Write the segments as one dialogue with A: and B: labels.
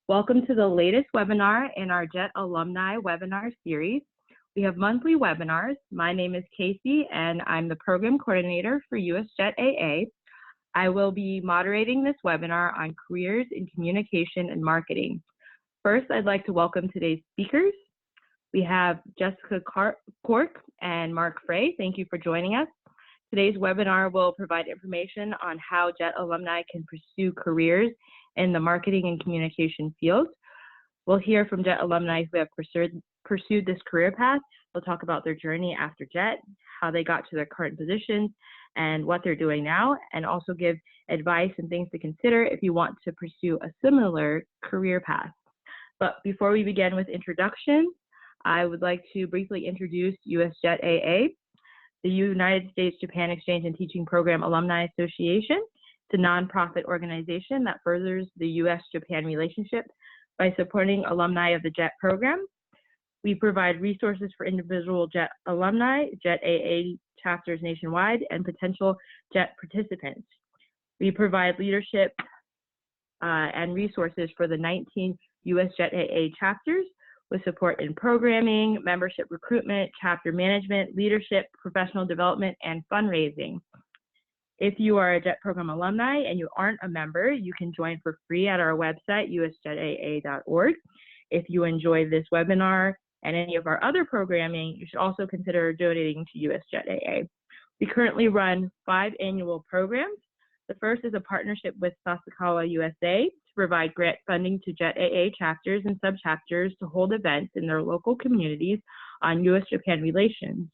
A: Welcome to the latest webinar in our JET Alumni webinar series. We have monthly webinars. My name is Casey and I'm the program coordinator for USJETAA. I will be moderating this webinar on careers in communication and marketing. First, I'd like to welcome today's speakers. We have Jessica CORK and Mark Frey. Thank you for joining us. Today's webinar will provide information on how JET alumni can pursue careers in the marketing and communication field. We'll hear from JET alumni who have pursued this career path. We'll talk about their journey after JET, how they got to their current positions, and what they're doing now, and also give advice and things to consider if you want to pursue a similar career path. But before we begin with introductions, I would like to briefly introduce USJETAA, the United States Japan Exchange and Teaching Program Alumni Association. It's a nonprofit organization that furthers the U.S.-Japan relationship by supporting alumni of the JET program. We provide resources for individual JET alumni, JETAA chapters nationwide, and potential JET participants. We provide leadership and resources for the 19 USJETAA chapters with support in programming, membership recruitment, chapter management, leadership, professional development, and fundraising. If you are a JET program alumni and you aren't a member, you can join for free at our website, usjetaa.org. If you enjoy this webinar and any of our other programming, you should also consider donating to USJETAA. We currently run 5 annual programs. The first is a partnership with Sasakawa USA to provide grant funding to JETAA chapters and sub-chapters to hold events in their local communities on U.S.-Japan relations.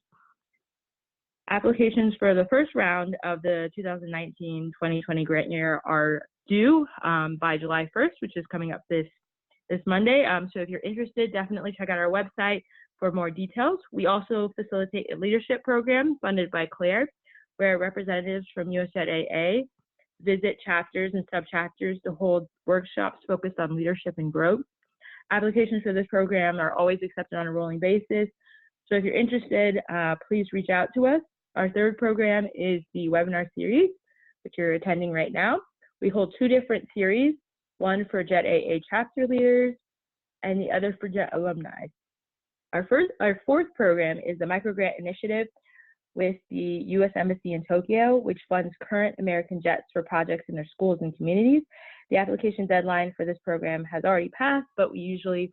A: Applications for the first round of the 2019-2020 grant year are due by July 1st, which is coming up this Monday. So if you're interested, definitely check out our website for more details. We also facilitate a leadership program funded by Claire, where representatives from USJETAA visit chapters and sub-chapters to hold workshops focused on leadership and growth. Applications for this program are always accepted on a rolling basis. So if you're interested, please reach out to us. Our third program is the webinar series, which you're attending right now. We hold 2 different series, one for JETAA chapter leaders and the other for JET alumni. Our fourth program is the microgrant initiative with the U.S. Embassy in Tokyo, which funds current American JETs for projects in their schools and communities. The application deadline for this program has already passed, but it usually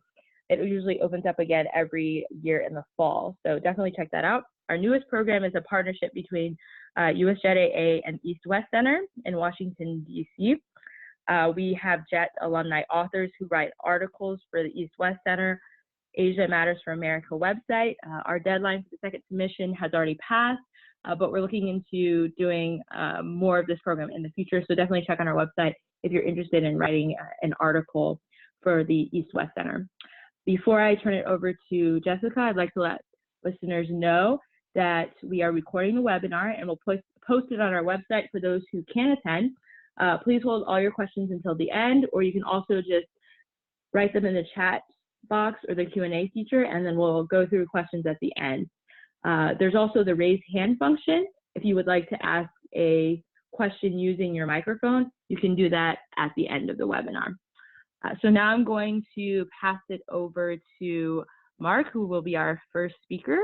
A: opens up again every year in the fall. So definitely check that out. Our newest program is a partnership between USJETAA and East-West Center in Washington, D.C. We have JET alumni authors who write articles for the East-West Center Asia Matters for America website. Our deadline for the second submission has already passed, but we're looking into doing more of this program in the future. So definitely check on our website if you're interested in writing an article for the East-West Center. Before I turn it over to Jessica, I'd like to let listeners know that we are recording the webinar and we'll post it on our website for those who can attend. Please hold all your questions until the end, or you can also just write them in the chat box or the Q&A feature, and then we'll go through questions at the end. There's also the raise hand function. If you would like to ask a question using your microphone, you can do that at the end of the webinar. So now I'm going to pass it over to Mark, who will be our first speaker,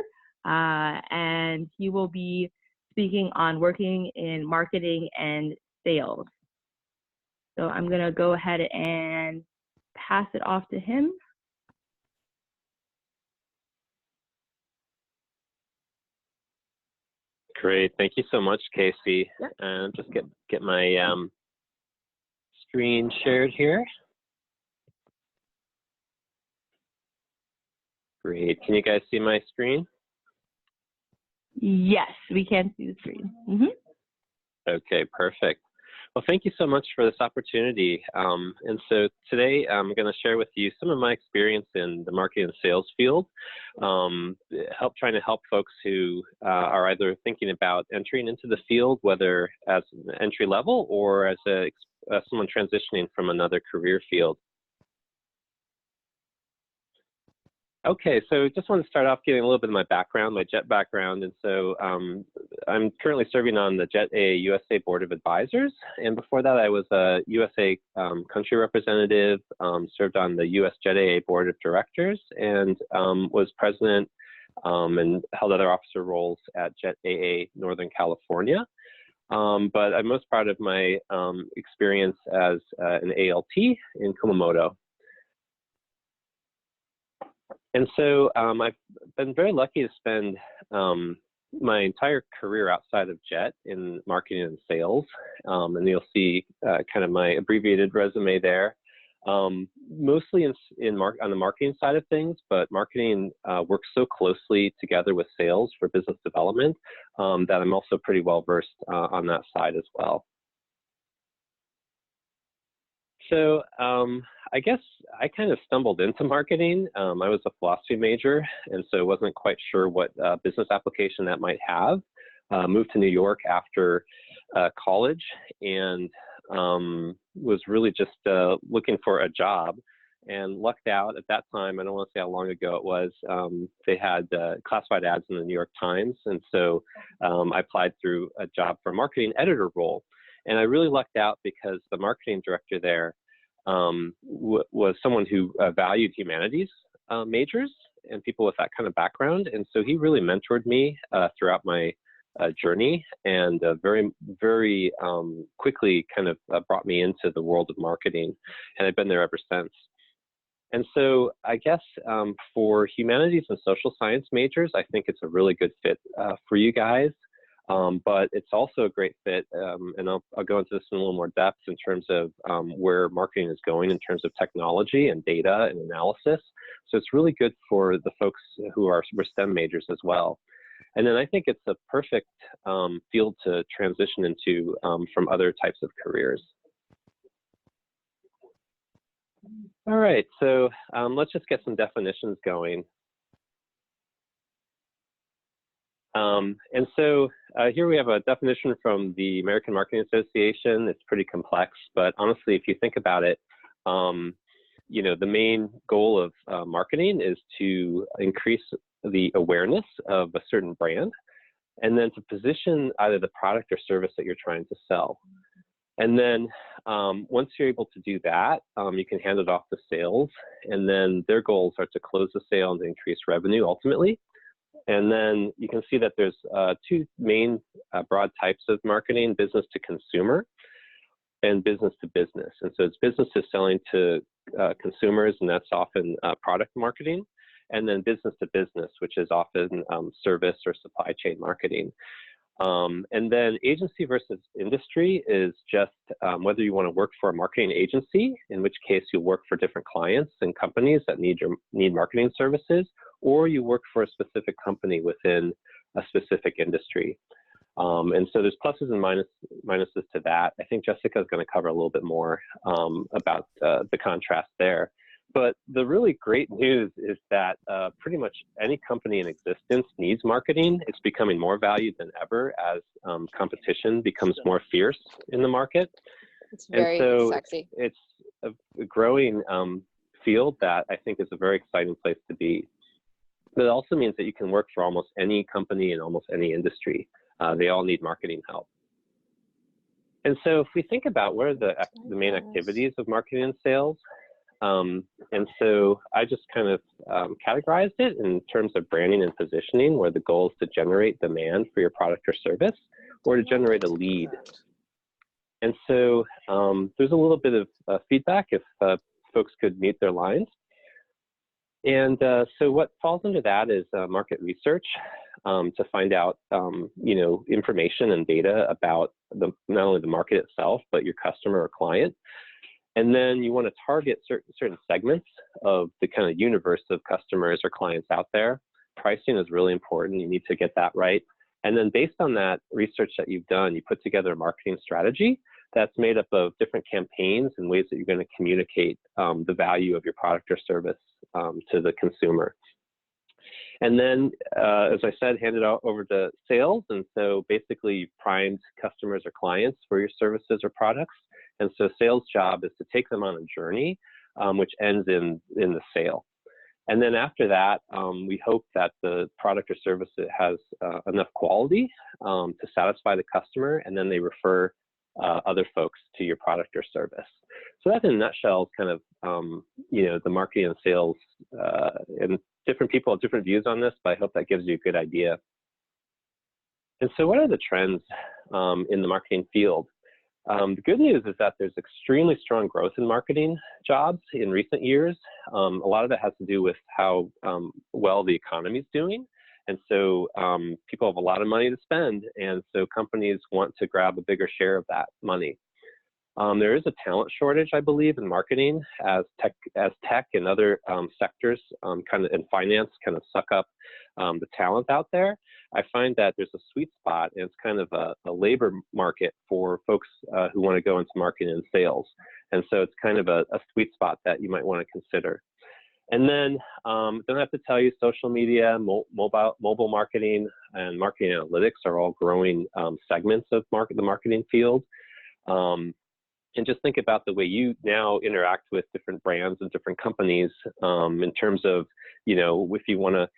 A: and he will be speaking on working in marketing and sales. So I'm going to go ahead and pass it off to him.
B: Great, thank you so much, Casey.
A: Yep.
B: And just get my screen shared here. Great, can you guys see my screen?
A: Yes, we can see the screen.
B: Okay, perfect. Well, thank you so much for this opportunity. And so today I'm going to share with you some of my experience in the marketing and sales field, trying to help folks who are either thinking about entering into the field, whether as an entry level or as someone transitioning from another career field. Okay, so just want to start off giving a little bit of my background, my JET background. And so I'm currently serving on the JETAA USA Board of Advisors. And before that, I was a USA country representative, served on the USJETAA Board of Directors, and was president and held other officer roles at JETAA Northern California. But I'm most proud of my experience as an ALT in Kumamoto. And so I've been very lucky to spend my entire career outside of JET in marketing and sales. And you'll see kind of my abbreviated resume there. Mostly on the marketing side of things, but marketing works so closely together with sales for business development that I'm also pretty well versed on that side as well. So I guess I kind of stumbled into marketing. I was a philosophy major, and so wasn't quite sure what business application that might have. Moved to New York after college and was really just looking for a job, and lucked out at that time. I don't want to say how long ago it was. They had classified ads in the New York Times, and so I applied through a job for a marketing editor role. And I really lucked out because the marketing director there was someone who valued humanities majors and people with that kind of background. And so he really mentored me throughout my journey, and very quickly kind of brought me into the world of marketing. And I've been there ever since. And so I guess for humanities and social science majors, I think it's a really good fit for you guys. But it's also a great fit, and I'll go into this in a little more depth in terms of where marketing is going in terms of technology and data and analysis. So it's really good for the folks who are STEM majors as well. And then I think it's a perfect field to transition into from other types of careers. All right, so let's just get some definitions going. And so here we have a definition from the American Marketing Association. It's pretty complex, but honestly, if you think about it, you know, the main goal of marketing is to increase the awareness of a certain brand, and then to position either the product or service that you're trying to sell. And then once you're able to do that, you can hand it off to sales, and then their goals are to close the sale and increase revenue ultimately. And then you can see that there's two main broad types of marketing: business to consumer and business to business. And so it's businesses selling to consumers, and that's often product marketing. And then business to business, which is often service or supply chain marketing. And then agency versus industry is just whether you want to work for a marketing agency, in which case you'll work for different clients and companies that need marketing services, or you work for a specific company within a specific industry. And so there's pluses and minuses to that. I think Jessica is going to cover a little bit more about the contrast there. But the really great news is that pretty much any company in existence needs marketing. It's becoming more valued than ever as competition becomes more fierce in the market.
C: It's very sexy.
B: It's a growing field that I think is a very exciting place to be. But it also means that you can work for almost any company in almost any industry. They all need marketing help. And so if we think about what are the main activities of marketing and sales, and so I just kind of categorized it in terms of branding and positioning, where the goal is to generate demand for your product or service, or to generate a lead. And so there's a little bit of feedback if folks could mute their lines. And so what falls under that is market research to find out, you know, information and data about not only the market itself, but your customer or client. And then you want to target certain segments of the kind of universe of customers or clients out there. Pricing is really important. You need to get that right. And then based on that research that you've done, you put together a marketing strategy that's made up of different campaigns and ways that you're going to communicate the value of your product or service to the consumer. And then, as I said, hand it over to sales. And so basically you've primed customers or clients for your services or products. And so sales job is to take them on a journey, which ends in the sale. And then after that, we hope that the product or service has enough quality to satisfy the customer, and then they refer other folks to your product or service. So that in a nutshell is kind of, the marketing and sales, and different people have different views on this, but I hope that gives you a good idea. And so what are the trends in the marketing field? The good news is that there's extremely strong growth in marketing jobs in recent years. A lot of it has to do with how well the economy is doing. And so people have a lot of money to spend, and so companies want to grab a bigger share of that money. There is a talent shortage, I believe, in marketing as tech and other sectors kind of in finance kind of suck up the talent out there. I find that there's a sweet spot, and it's kind of a labor market for folks who want to go into marketing and sales. And so it's kind of a sweet spot that you might want to consider. And then, don't have to tell you, social media, mobile marketing, and marketing analytics are all growing segments of the marketing field. And just think about the way you now interact with different brands and different companies in terms of, if you want to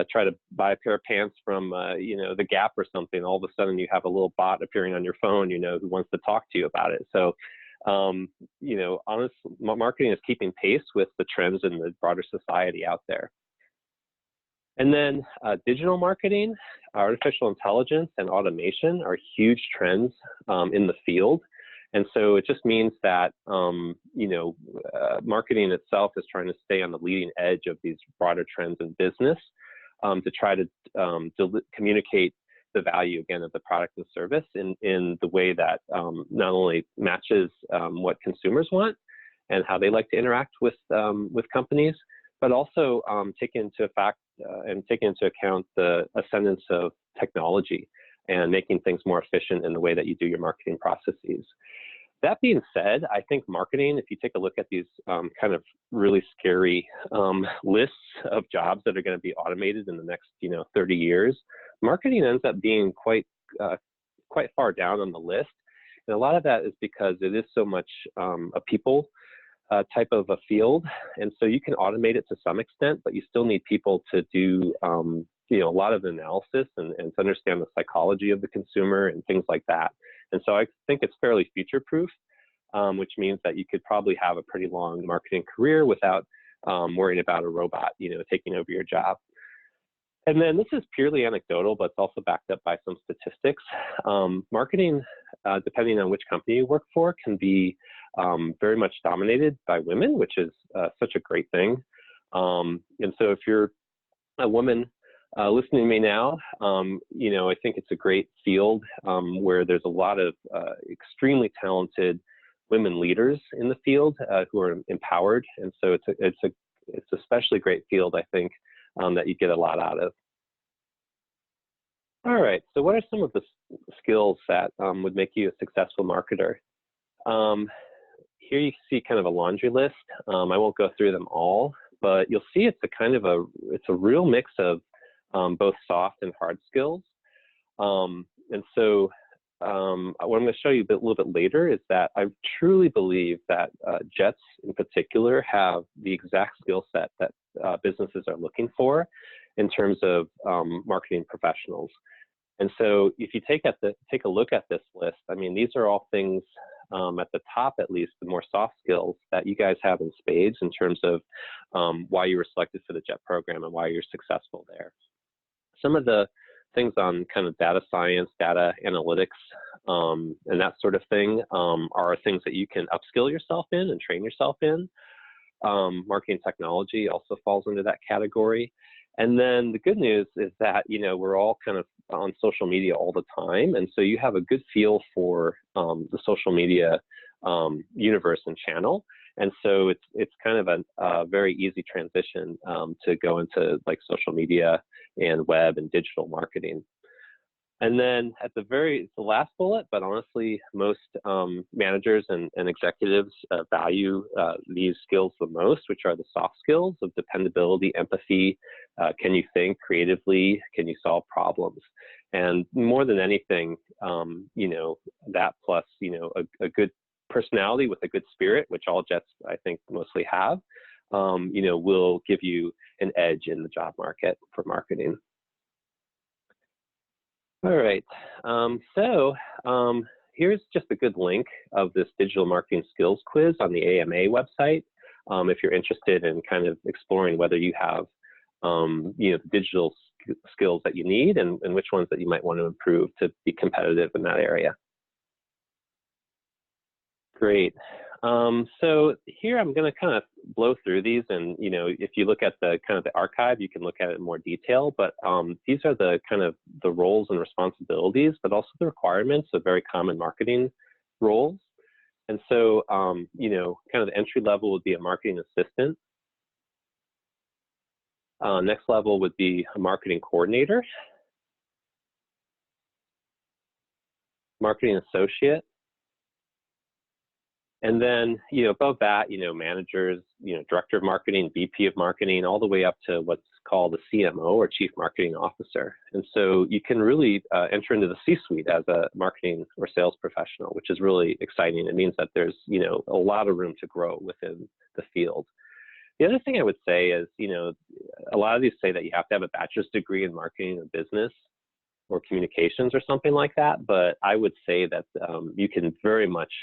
B: try to buy a pair of pants from, the Gap or something, all of a sudden you have a little bot appearing on your phone, who wants to talk to you about it. So, honestly, marketing is keeping pace with the trends in the broader society out there. And then digital marketing, artificial intelligence, and automation are huge trends in the field. And so it just means that, marketing itself is trying to stay on the leading edge of these broader trends in business to try to communicate the value, again, of the product and service in the way that not only matches what consumers want and how they like to interact with companies, but also take into account the ascendance of technology and making things more efficient in the way that you do your marketing processes. That being said, I think marketing, if you take a look at these kind of really scary lists of jobs that are going to be automated in the next 30 years, marketing ends up being quite far down on the list. And a lot of that is because it is so much a people type of a field. And so you can automate it to some extent, but you still need people to do a lot of analysis and to understand the psychology of the consumer and things like that. And so I think it's fairly future-proof, which means that you could probably have a pretty long marketing career without worrying about a robot, taking over your job. And then this is purely anecdotal, but it's also backed up by some statistics. Marketing, depending on which company you work for, can be very much dominated by women, which is such a great thing. And so if you're a woman listening to me now, I think it's a great field where there's a lot of extremely talented women leaders in the field who are empowered, and so it's a especially great field, I think, that you get a lot out of. All right, so what are some of the skills that would make you a successful marketer? Here you see kind of a laundry list. I won't go through them all, but you'll see it's a real mix of both soft and hard skills. And so what I'm going to show you a little bit later is that I truly believe that JETs in particular have the exact skill set that businesses are looking for in terms of marketing professionals. And so if you take a look at this list, I mean, these are all things at the top, at least, the more soft skills that you guys have in spades in terms of why you were selected for the JET program and why you're successful there. Some of the things on kind of data science, data analytics, and that sort of thing are things that you can upskill yourself in and train yourself in. Marketing technology also falls into that category. And then the good news is that, we're all kind of on social media all the time. And so you have a good feel for the social media universe and channel. And so it's kind of a very easy transition to go into like social media and web and digital marketing. And then at the last bullet, but honestly, most managers and executives value these skills the most, which are the soft skills of dependability, empathy. Can you think creatively? Can you solve problems? And more than anything, that plus, a good personality with a good spirit, which all JETs, I think, mostly have, will give you an edge in the job market for marketing. All right, here's just a good link of this digital marketing skills quiz on the AMA website. If you're interested in kind of exploring whether you have, the digital skills that you need and which ones that you might want to improve to be competitive in that area. Great. So here I'm going to kind of blow through these, and if you look at the kind of the archive, you can look at it in more detail. But these are the kind of the roles and responsibilities, but also the requirements of very common marketing roles. And so kind of the entry level would be a marketing assistant. Next level would be a marketing coordinator, marketing associate. And then, above that, managers, director of marketing, VP of marketing, all the way up to what's called a CMO or chief marketing officer. And so you can really enter into the C-suite as a marketing or sales professional, which is really exciting. It means that there's, a lot of room to grow within the field. The other thing I would say is, a lot of these say that you have to have a bachelor's degree in marketing or business or communications or something like that, but I would say that you can very much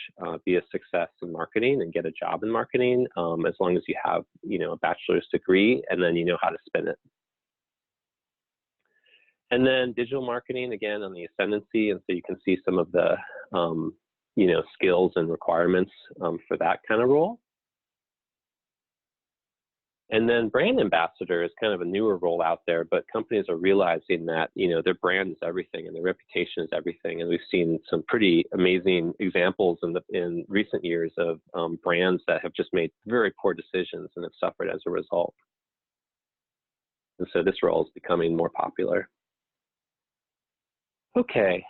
B: be a success in marketing and get a job in marketing as long as you have, a bachelor's degree and then you know how to spin it. And then digital marketing, again, on the ascendancy, and so you can see some of the, skills and requirements for that kind of role. And then brand ambassador is kind of a newer role out there, but companies are realizing that, their brand is everything and their reputation is everything. And we've seen some pretty amazing examples in recent years of brands that have just made very poor decisions and have suffered as a result. And so this role is becoming more popular. Okay,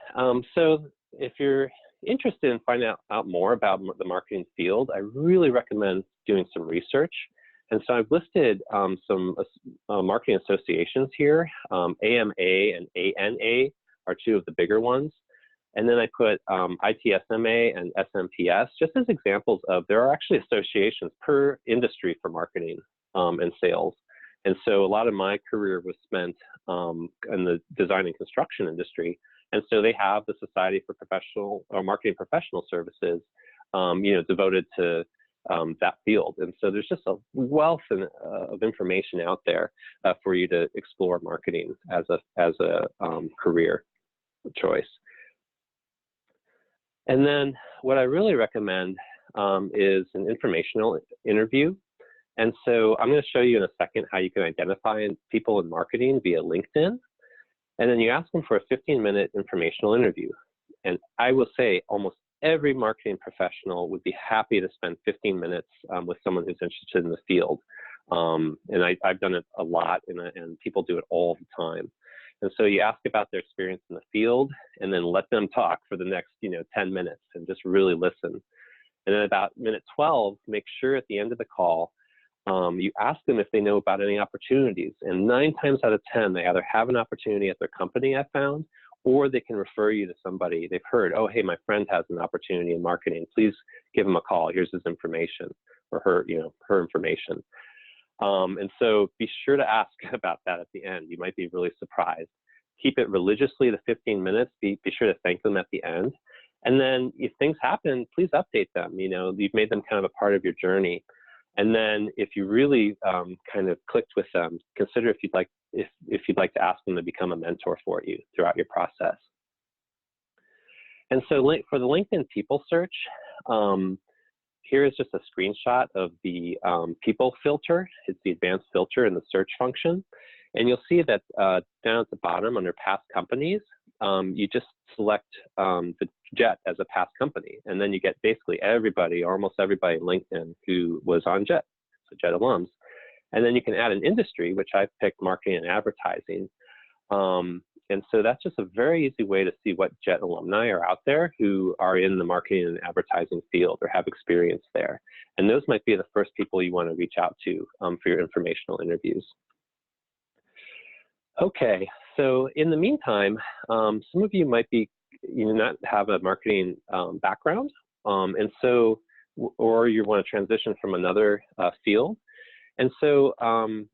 B: so if you're interested in finding out more about the marketing field, I really recommend doing some research. And so I've listed some marketing associations here. AMA and ANA are two of the bigger ones. And then I put ITSMA and SMPS just as examples of, there are actually associations per industry for marketing and sales. And so a lot of my career was spent in the design and construction industry. And so they have the Society for Professional or Marketing Professional Services, devoted to that field. And so there's just a wealth of information out there for you to explore marketing as a career choice. And then what I really recommend is an informational interview. And so I'm going to show you in a second how you can identify people in marketing via LinkedIn. And then you ask them for a 15-minute informational interview. And I will say almost every marketing professional would be happy to spend 15 minutes with someone who's interested in the field. And I've done it a lot, and people do it all the time. And so you ask about their experience in the field, and then let them talk for the next 10 minutes and just really listen. And then about minute 12, make sure at the end of the call, you ask them if they know about any opportunities. And 9 times out of 10, they either have an opportunity at their company I found, or they can refer you to somebody they've heard. Oh, hey, my friend has an opportunity in marketing. Please give him a call. Here's his information, or her information. And so be sure to ask about that at the end. You might be really surprised. Keep it religiously to 15 minutes. Be sure to thank them at the end. And then if things happen, please update them. You've made them kind of a part of your journey. And then if you really kind of clicked with them, consider if you'd like to ask them to become a mentor for you throughout your process. And so for the LinkedIn people search, here is just a screenshot of the people filter. It's the advanced filter in the search function. And you'll see that down at the bottom under past companies, you just select the JET as a past company. And then you get basically everybody, or almost everybody in LinkedIn who was on JET, so JET alums. And then you can add an industry, which I've picked marketing and advertising. And so that's just a very easy way to see what JET alumni are out there who are in the marketing and advertising field or have experience there. And those might be the first people you want to reach out to for your informational interviews. Okay, so in the meantime, some of you might be not have a marketing background, and so, or you want to transition from another field. And so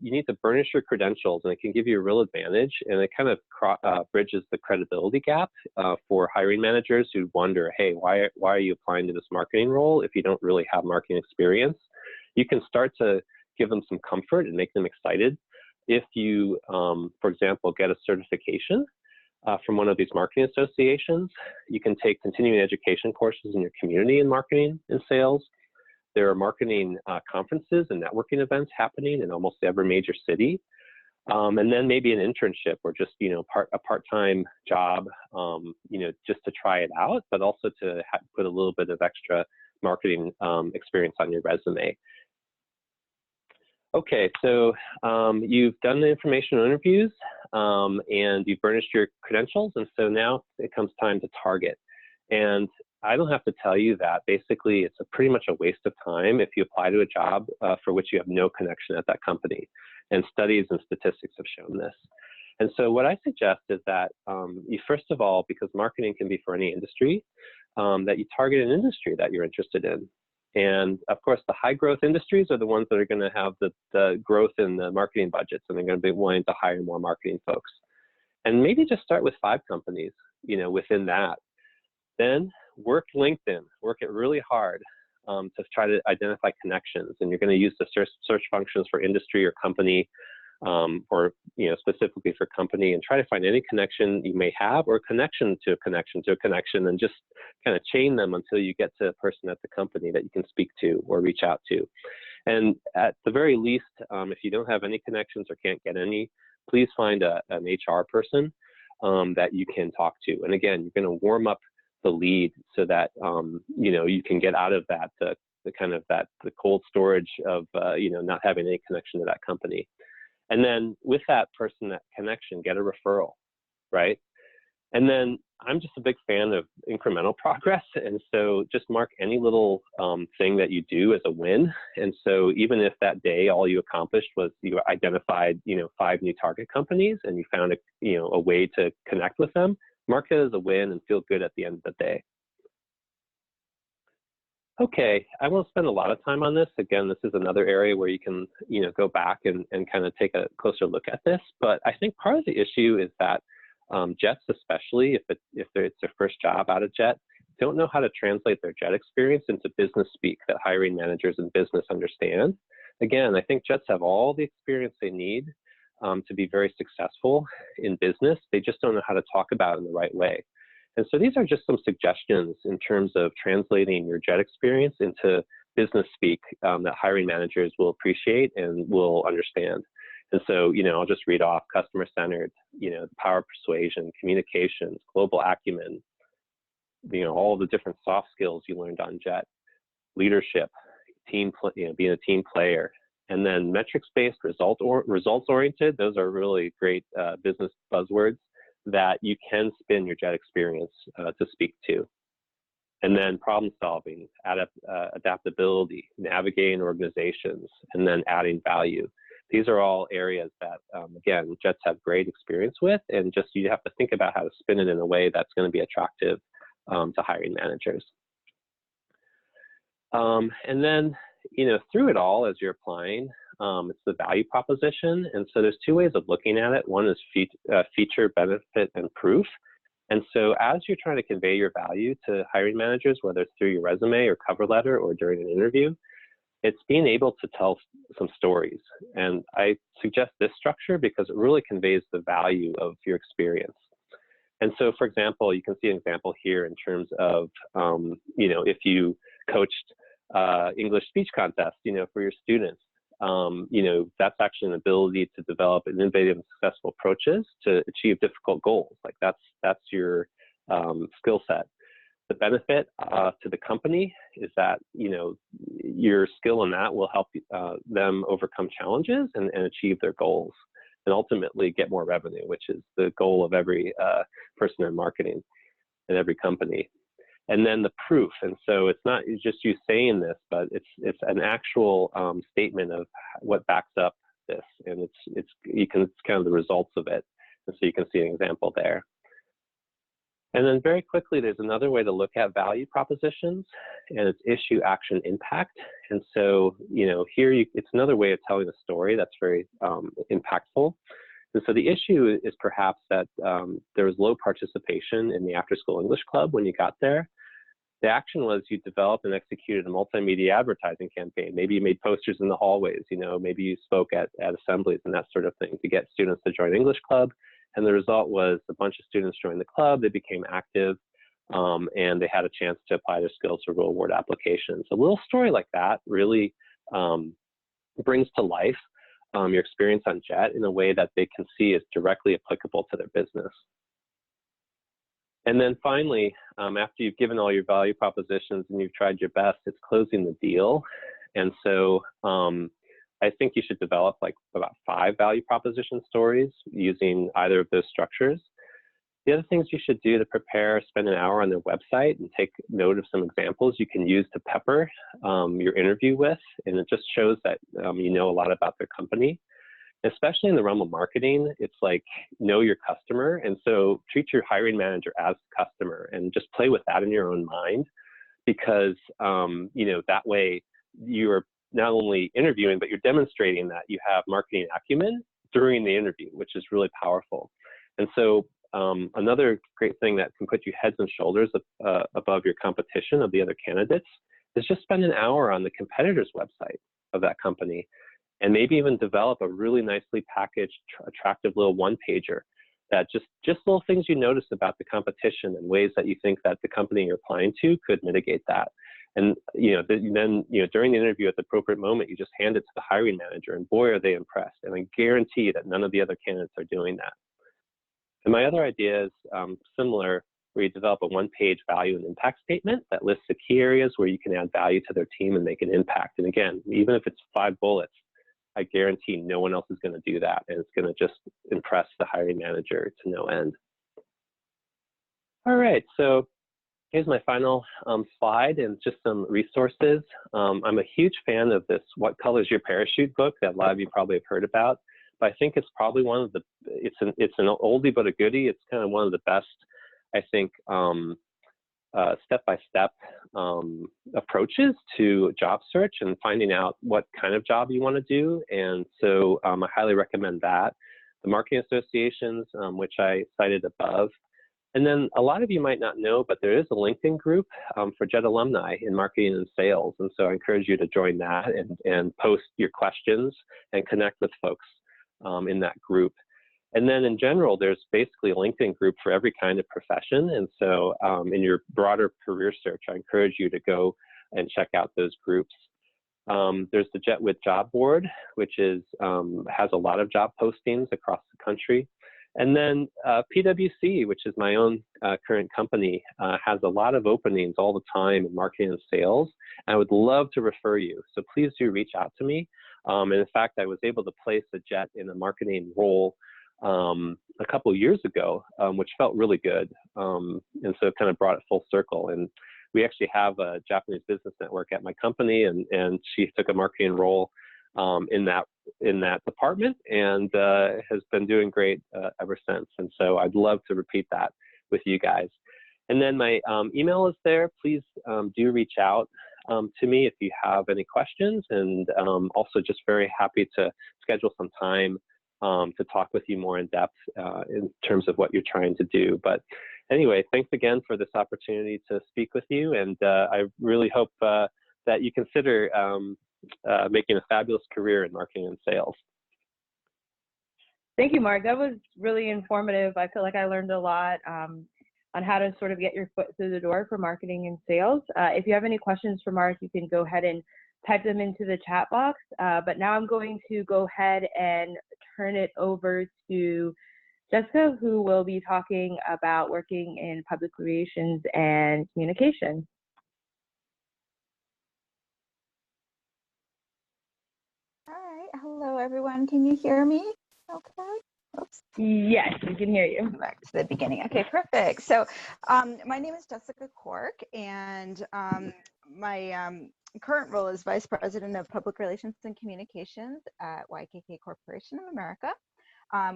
B: you need to burnish your credentials, and it can give you a real advantage, and it kind of bridges the credibility gap for hiring managers who wonder, hey, why are you applying to this marketing role if you don't really have marketing experience? You can start to give them some comfort and make them excited if you, for example, get a certification from one of these marketing associations. You can take continuing education courses in your community in marketing and sales. There are marketing conferences and networking events happening in almost every major city. And then maybe an internship or just, a part-time job, just to try it out, but also to put a little bit of extra marketing experience on your resume. Okay, so you've done the informational interviews and you've burnished your credentials, and so now it comes time to target. And I don't have to tell you that basically it's pretty much a waste of time if you apply to a job for which you have no connection at that company. And studies and statistics have shown this. And so what I suggest is that you, first of all, because marketing can be for any industry, that you target an industry that you're interested in. And of course, the high growth industries are the ones that are going to have the growth in the marketing budgets, and they're going to be wanting to hire more marketing folks. And maybe just start with 5 companies, within that. Then work LinkedIn, work it really hard to try to identify connections. And you're going to use the search functions for industry or company, or specifically for company, and try to find any connection you may have, or connection to a connection to a connection, and just kind of chain them until you get to a person at the company that you can speak to or reach out to. And at the very least, if you don't have any connections or can't get any, please find an HR person that you can talk to. And again, you're going to warm up the lead so that you can get out of that the cold storage of not having any connection to that company. And then with that person, that connection, get a referral, right? And then I'm just a big fan of incremental progress. And so just mark any little thing that you do as a win. And so even if that day all you accomplished was you identified 5 new target companies and you found a way to connect with them, mark it as a win and feel good at the end of the day. Okay, I won't spend a lot of time on this. Again, this is another area where you can, go back and kind of take a closer look at this. But I think part of the issue is that JETs, especially if it's their first job out of JET, don't know how to translate their JET experience into business speak that hiring managers in business understand. Again, I think JETs have all the experience they need to be very successful in business. They just don't know how to talk about it in the right way. And so these are just some suggestions in terms of translating your JET experience into business speak that hiring managers will appreciate and will understand. And so, I'll just read off: customer-centered, the power of persuasion, communications, global acumen, all the different soft skills you learned on JET, leadership, being a team player, and then metrics-based, results-oriented. Those are really great business buzzwords that you can spin your JET experience to speak to. And then problem solving, adaptability, navigating organizations, and then adding value. These are all areas that, again, JETs have great experience with, and just you have to think about how to spin it in a way that's going to be attractive to hiring managers. And then, through it all, as you're applying, it's the value proposition. And so there's 2 ways of looking at it. One is feature, benefit, and proof. And so as you're trying to convey your value to hiring managers, whether it's through your resume or cover letter or during an interview, it's being able to tell some stories. And I suggest this structure because it really conveys the value of your experience. And so, for example, you can see an example here in terms of, if you coached English speech contest, for your students, that's actually an ability to develop innovative and successful approaches to achieve difficult goals. Like that's your skill set. The benefit to the company is that, your skill in that will help them overcome challenges and achieve their goals, and ultimately get more revenue, which is the goal of every person in marketing in every company. And then the proof, and so it's not just you saying this, but it's an actual statement of what backs up this, and it's kind of the results of it, and so you can see an example there. And then very quickly, there's another way to look at value propositions, and it's issue, action, impact. And so, here it's another way of telling a story that's very impactful. And so the issue is perhaps that there was low participation in the after-school English club when you got there. The action was you developed and executed a multimedia advertising campaign. Maybe you made posters in the hallways, maybe you spoke at assemblies and that sort of thing to get students to join English club. And the result was a bunch of students joined the club, they became active, and they had a chance to apply their skills for real-world applications. A little story like that really brings to life your experience on JET in a way that they can see is directly applicable to their business. And then finally, after you've given all your value propositions and you've tried your best, it's closing the deal. And so I think you should develop like about 5 value proposition stories using either of those structures. The other things you should do to prepare, spend an hour on their website and take note of some examples you can use to pepper your interview with. And it just shows that you know a lot about their company. Especially in the realm of marketing, it's like know your customer. And so treat your hiring manager as a customer and just play with that in your own mind, because that way you're not only interviewing, but you're demonstrating that you have marketing acumen during the interview, which is really powerful. And so another great thing that can put you heads and shoulders above your competition of the other candidates is just spend an hour on the competitor's website of that company, and maybe even develop a really nicely packaged, attractive little one-pager that just little things you notice about the competition and ways that you think that the company you're applying to could mitigate that. And then during the interview at the appropriate moment, you just hand it to the hiring manager, and boy, are they impressed. And I guarantee that none of the other candidates are doing that. And my other idea is similar, where you develop a one-page value and impact statement that lists the key areas where you can add value to their team and make an impact. And again, even if it's 5 bullets, I guarantee no one else is going to do that, and it's going to just impress the hiring manager to no end. All right, so here's my final slide and just some resources. I'm a huge fan of this What Color's Your Parachute book that a lot of you probably have heard about, but I think it's probably one of the, it's an oldie but a goodie. It's kind of one of the best, I think, step-by-step approaches to job search and finding out what kind of job you want to do. And so I highly recommend that. The marketing associations, which I cited above. And then a lot of you might not know, but there is a LinkedIn group for JET alumni in marketing and sales. And so I encourage you to join that and post your questions and connect with folks in that group. And then in general, there's basically a LinkedIn group for every kind of profession. And so in your broader career search, I encourage you to go and check out those groups. There's the Jet with Job Board, which is has a lot of job postings across the country. And then PwC, which is my own current company, has a lot of openings all the time in marketing and sales. And I would love to refer you. So please do reach out to me. And in fact, I was able to place a Jet in a marketing role a couple of years ago, which felt really good. And so it kind of brought it full circle. And we actually have a Japanese business network at my company, and she took a marketing role in that department, and has been doing great ever since. And so I'd love to repeat that with you guys. And then my email is there. Please do reach out to me if you have any questions, and also just very happy to schedule some time to talk with you more in depth in terms of what you're trying to do. But anyway, thanks again for this opportunity to speak with you, and I really hope that you consider making a fabulous career in marketing and sales.
A: Thank you, Mark. That was really informative. I feel like I learned a lot on how to sort of get your foot through the door for marketing and sales. If you have any questions for Mark, you can go ahead and type them into the chat box. But now I'm going to go ahead and turn it over to Jessica, who will be talking about working in public relations and communication.
D: All right. Hello, everyone. Can you hear me? Okay. Oops.
A: Yes, we can hear you.
D: Back to the beginning. Okay, perfect. So my name is Jessica CORK, and my current role is Vice President of Public Relations and Communications at YKK Corporation of America.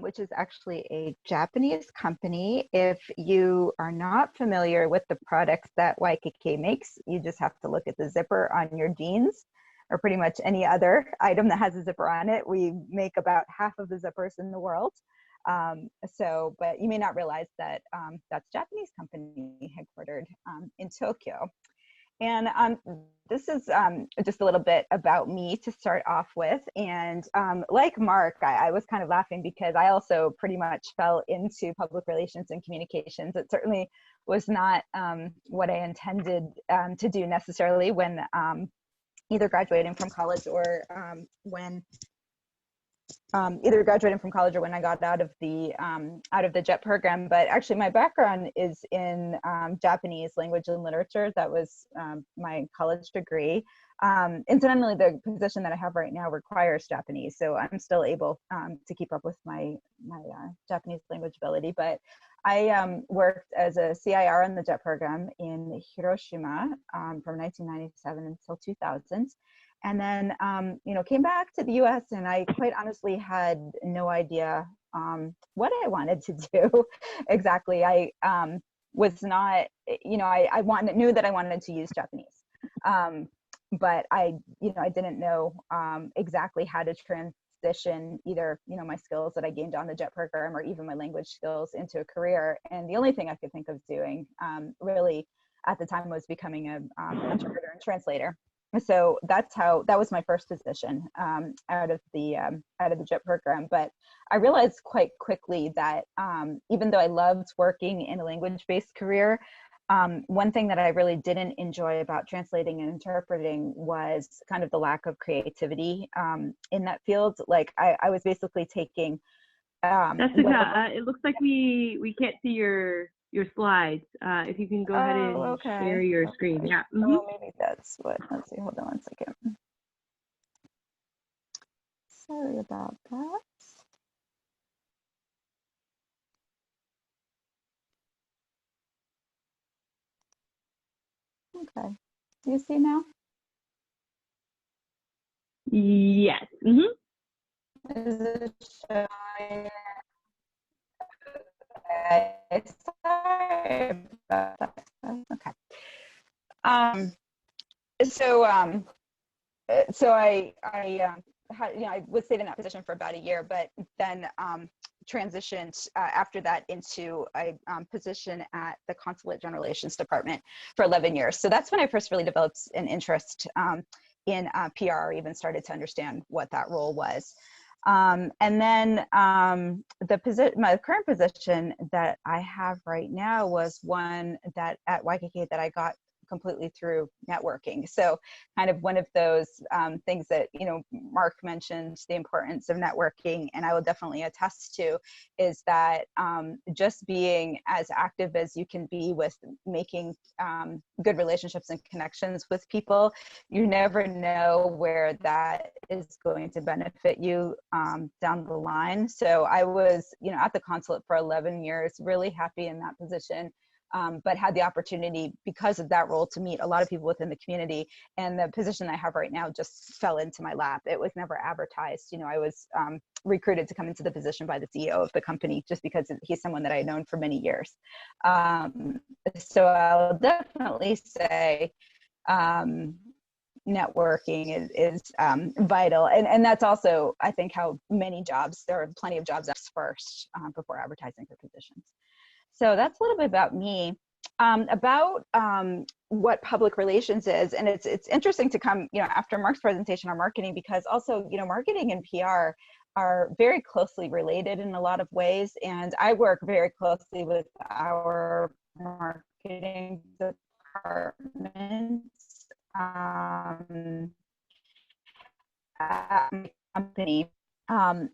D: which is actually a Japanese company. If you are not familiar with the products that YKK makes, you just have to look at the zipper on your jeans or pretty much any other item that has a zipper on it. We make about half of the zippers in the world. But you may not realize that that's a Japanese company headquartered in Tokyo. And this is just a little bit about me to start off with. And like Mark, I was kind of laughing because I also pretty much fell into public relations and communications. It certainly was not what I intended to do necessarily when either graduating from college or when I got out of the JET program. But actually my background is in Japanese language and literature. That was my college degree. Incidentally, the position that I have right now requires Japanese, so I'm still able to keep up with my Japanese language ability. But I worked as a CIR in the JET program in Hiroshima from 1997 until 2000. And then, came back to the US, and I quite honestly had no idea what I wanted to do exactly. I was not, I knew that I wanted to use Japanese, but I didn't know exactly how to transition either, my skills that I gained on the JET program or even my language skills into a career. And the only thing I could think of doing really at the time was becoming an interpreter and translator. So that was my first position out of the JET program. But I realized quite quickly that even though I loved working in a language-based career, one thing that I really didn't enjoy about translating and interpreting was kind of the lack of creativity in that field. Like I was basically taking.
A: Jessica, it looks like we can't see your slides. If you can go ahead and share your screen. Yeah. Mm-hmm.
D: Oh, maybe that's what. Let's see. Hold on one second. Sorry about that. Okay. Do you see now?
A: Yes. Mm-hmm.
D: Is it showing? Sorry about that. Okay. So I was stayed in that position for about a year, but then transitioned after that into a position at the Consulate General Relations Department for 11 years. So that's when I first really developed an interest in PR, or even started to understand what that role was. And then my current position that I have right now was one that at YKK that I got completely through networking. So kind of one of those things that, Mark mentioned, the importance of networking, and I will definitely attest to, is that just being as active as you can be with making good relationships and connections with people, you never know where that is going to benefit you down the line. So I was, at the consulate for 11 years, really happy in that position. But had the opportunity because of that role to meet a lot of people within the community, and the position I have right now just fell into my lap. It was never advertised. I was recruited to come into the position by the CEO of the company just because he's someone that I had known for many years. So I'll definitely say networking is vital. And that's also, I think, how many jobs, there are plenty of jobs first before advertising for positions. So that's a little bit about me, about what public relations is. And it's interesting to come, after Mark's presentation on marketing, because also, marketing and PR are very closely related in a lot of ways. And I work very closely with our marketing department at my company. And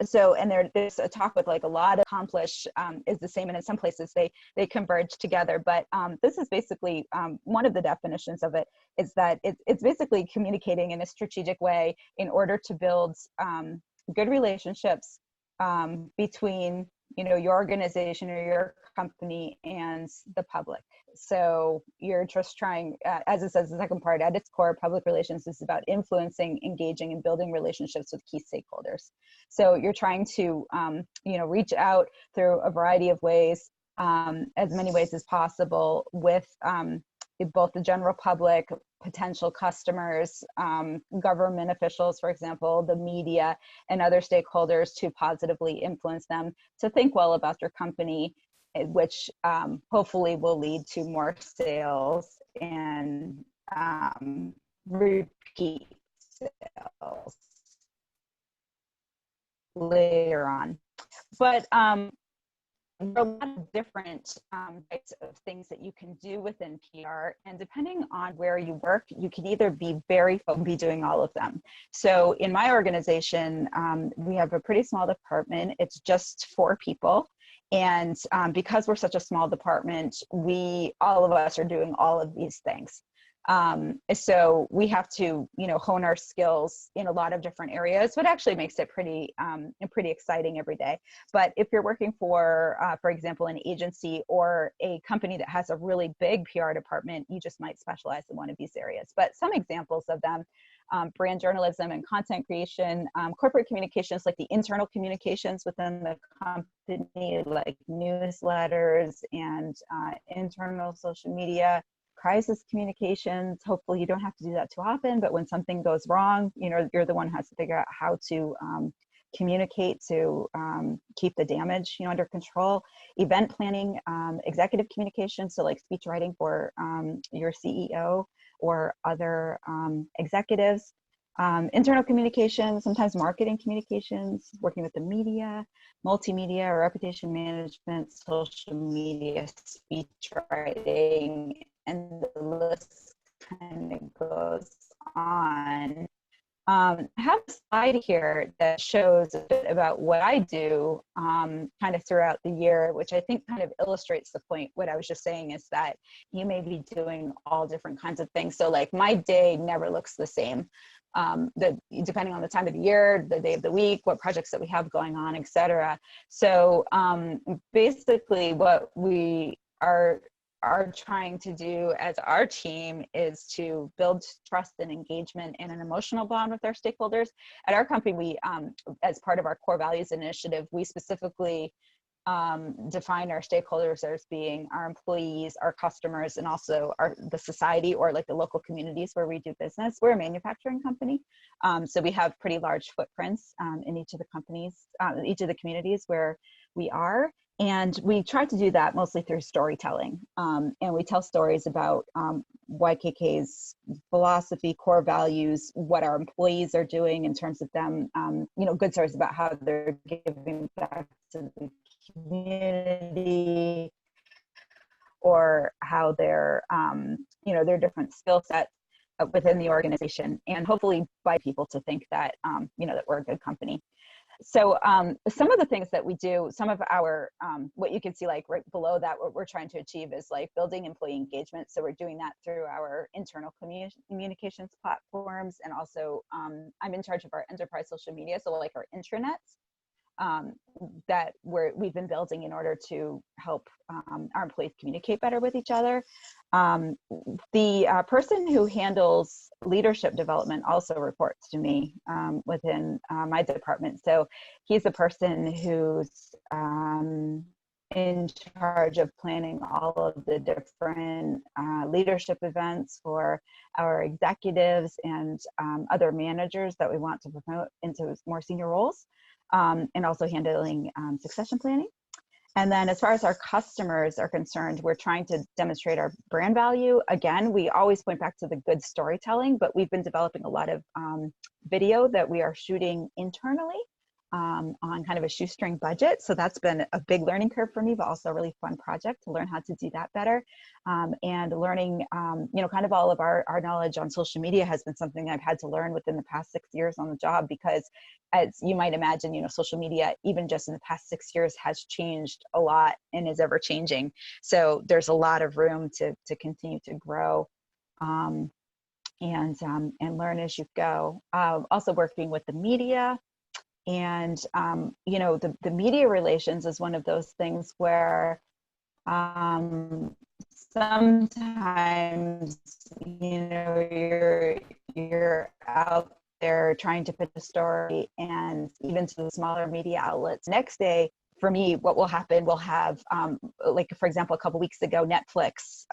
D: there's a talk with like a lot of accomplish is the same, and in some places they converge together. But this is basically one of the definitions of it is that it's basically communicating in a strategic way in order to build good relationships between your organization or your company and the public. So you're just trying, as it says, the second part, at its core, public relations is about influencing, engaging, and building relationships with key stakeholders. So you're trying to, reach out through a variety of ways, as many ways as possible with both the general public, potential customers, government officials, for example, the media, and other stakeholders to positively influence them to think well about your company, which hopefully will lead to more sales and repeat sales later on. But there are a lot of different types of things that you can do within PR, and depending on where you work, you can either be doing all of them. So in my organization, we have a pretty small department. It's just 4 people. And because we're such a small department, all of us are doing all of these things. So we have to, hone our skills in a lot of different areas, what actually makes it pretty exciting every day. But if you're working for example, an agency or a company that has a really big PR department, you just might specialize in one of these areas. But some examples of them, brand journalism and content creation, corporate communications, like the internal communications within the company, like newsletters and internal social media, crisis communications. Hopefully you don't have to do that too often, but when something goes wrong, you're the one who has to figure out how to communicate to keep the damage under control. Event planning, executive communications, so like speech writing for your CEO or other executives. Internal communications, sometimes marketing communications, working with the media, multimedia or reputation management, social media, speech writing, and the list kind of goes on. I have a slide here that shows a bit about what I do kind of throughout the year, which I think kind of illustrates the point. What I was just saying is that you may be doing all different kinds of things. So like my day never looks the same. Depending on the time of the year, the day of the week, what projects that we have going on, etc. So basically what we are trying to do as our team is to build trust and engagement and an emotional bond with our stakeholders. At our company, we, as part of our core values initiative, we specifically define our stakeholders as being our employees, our customers, and also the society or like the local communities where we do business. We're a manufacturing company, so we have pretty large footprints in each of the communities where we are. And we try to do that mostly through storytelling. And we tell stories about YKK's philosophy, core values, what our employees are doing in terms of them, good stories about how they're giving back to the community, or how they're, their different skill sets within the organization, and hopefully by people to think that, that we're a good company. So some of the things that we do, some of our, what you can see like right below that, what we're trying to achieve is like building employee engagement. So we're doing that through our internal communications platforms. And also I'm in charge of our enterprise social media. So like our intranets that we've been building in order to help our employees communicate better with each other. The person who handles leadership development also reports to me within my department. So he's a person who's in charge of planning all of the different leadership events for our executives and other managers that we want to promote into more senior roles, and also handling succession planning. And then as far as our customers are concerned, we're trying to demonstrate our brand value. Again, we always point back to the good storytelling, but we've been developing a lot of video that we are shooting internally on kind of a shoestring budget. So that's been a big learning curve for me, but also a really fun project to learn how to do that better. And learning, kind of all of our knowledge on social media has been something I've had to learn within the past 6 years on the job, because as you might imagine, social media, even just in the past 6 years, has changed a lot and is ever changing. So there's a lot of room to continue to grow and learn as you go. Also working with the media And, you know, the media relations is one of those things where sometimes, you know, you're out there trying to put a story, and even to the smaller media outlets. Next day, for me, what will happen, we'll have, like, for example, a couple weeks ago, Netflix